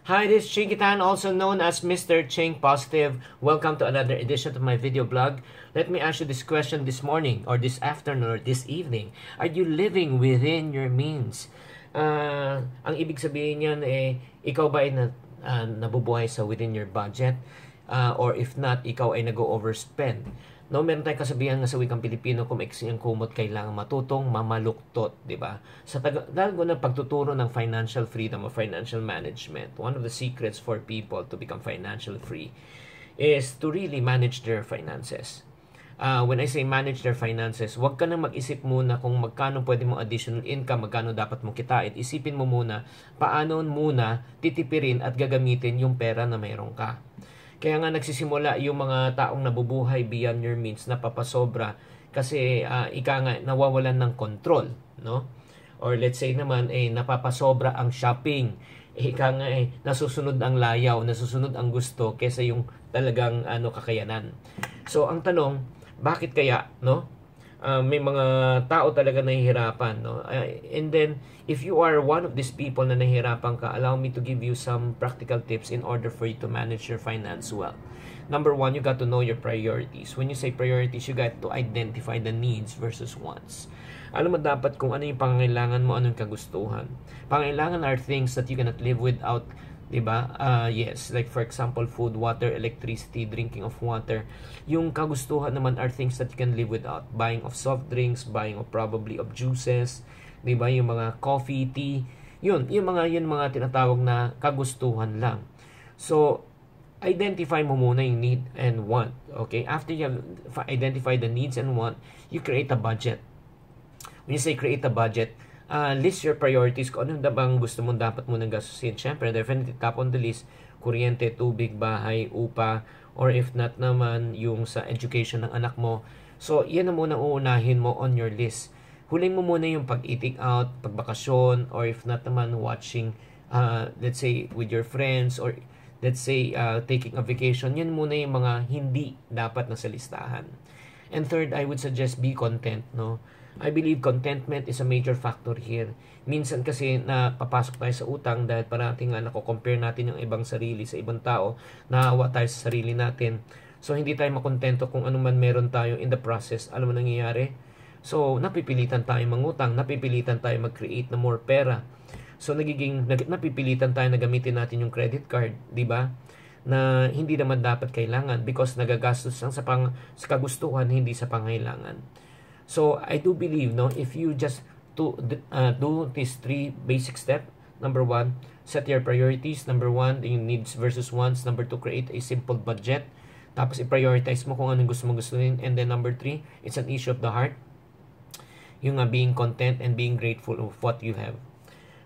Hi, this is Chinkitan, also known as Mr. Ching Positive. Welcome to another edition of my video blog. Let me ask you this question this morning, or this afternoon, or this evening. Are you living within your means? Ang ibig sabihin niyan, ikaw ba ay nabubuhay sa within your budget? Or if not, ikaw ay nag-overspend? No, meron tayong kasabihan nga sa wikang Pilipino, kung maiksi ang kumot, kailangan matutong mamaluktot, di ba? Sa dahil ng pagtuturo ng financial freedom o financial management, one of the secrets for people to become financially free is to really manage their finances. When I say manage their finances, huwag ka na mag-isip muna kung magkano pwede mong additional income, magkano dapat mong kitain. Isipin mo muna, paano muna titipirin at gagamitin yung pera na mayroon ka. Kaya nga nagsisimula yung mga taong nabubuhay beyond your means, napapasobra kasi ika nga nawawalan ng control, no? Or let's say naman napapasobra ang shopping. Ika nga nasusunod ang layaw, nasusunod ang gusto kaysa yung talagang kakayanan. So ang tanong, bakit kaya, no? May mga tao talaga nahihirapan, no? And then if you are one of these people na nahihirapan ka, allow me to give you some practical tips in order for you to manage your finance well. Number one, you got to know your priorities. When you say priorities, you got to identify the needs versus wants. Alam mo dapat kung ano yung pangangailangan mo, ano yung kagustuhan. Pangangailangan are things that you cannot live without, diba? Yes, like for example, food, water, electricity, drinking of water. Yung kagustuhan naman are things that you can live without. Buying of soft drinks, buying of probably of juices, diba? Yung mga coffee, tea, yun mga tinatawag na kagustuhan lang. So, identify mo muna yung need and want. Okay? After you have identified the needs and want, you create a budget. When you say create a budget, list your priorities kung ano bang gusto mong dapat mo nang gastusin. Siyempre, definitely top on the list, kuryente, tubig, bahay, upa, or if not naman, yung sa education ng anak mo. So, yan na muna uunahin mo on your list. Huling mo muna yung pag-eating out, pagbakasyon, or if not naman, watching, let's say, with your friends, or let's say, taking a vacation. Yan muna yung mga hindi dapat na sa listahan. And third, I would suggest be content, no? I believe contentment is a major factor here. Minsan kasi napapasok tayo sa utang dahil parating nga nako-compare natin yung ibang sarili sa ibang tao, nahawa tayo sa sarili natin. So hindi tayo makontento kung ano man meron tayo in the process. Alam mo nangyayari? So napipilitan tayo mangutang, napipilitan tayo mag-create na more pera. So napipilitan tayo na gamitin natin yung credit card, di ba? Na hindi naman dapat kailangan because nagagastos lang sa kagustuhan, hindi sa pangailangan. So, I do believe, no, if you just do these three basic steps. Number one, set your priorities. Number one, yung needs versus wants. Number two, create a simple budget. Tapos, i-prioritize mo kung anong gusto mo gustuhin. And then, number three, it's an issue of the heart. Yung being content and being grateful of what you have.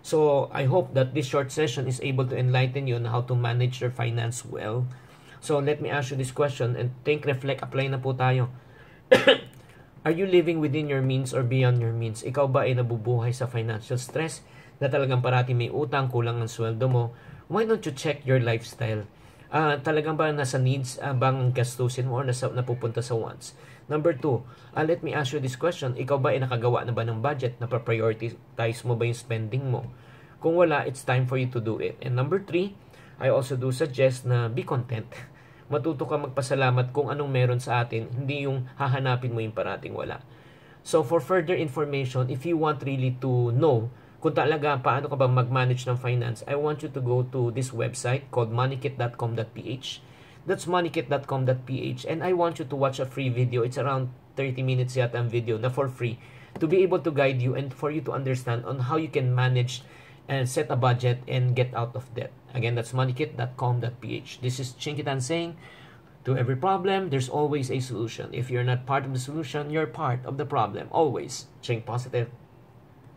So, I hope that this short session is able to enlighten you on how to manage your finance well. So, let me ask you this question and think, reflect, apply na po tayo. Are you living within your means or beyond your means? Ikaw ba ay nabubuhay sa financial stress na talagang parati may utang, kulang ang sweldo mo? Why don't you check your lifestyle? Talagang ba nasa needs bang gastusin mo or napupunta sa wants? Number two, let me ask you this question. Ikaw ba ay nakagawa na ba ng budget? Napaprioritize mo ba yung spending mo? Kung wala, it's time for you to do it. And number three, I also do suggest na be content. Matuto ka magpasalamat kung anong meron sa atin, hindi yung hahanapin mo yung parating wala. So for further information, if you want really to know kung talaga paano ka ba mag-manage ng finance, I want you to go to this website called moneykit.com.ph. That's moneykit.com.ph, and I want you to watch a free video. It's around 30 minutes yata ang video na for free to be able to guide you and for you to understand on how you can manage and set a budget and get out of debt. Again, that's moneykit.com.ph. This is Chinkitan saying, to every problem, there's always a solution. If you're not part of the solution, you're part of the problem. Always. Chink positive.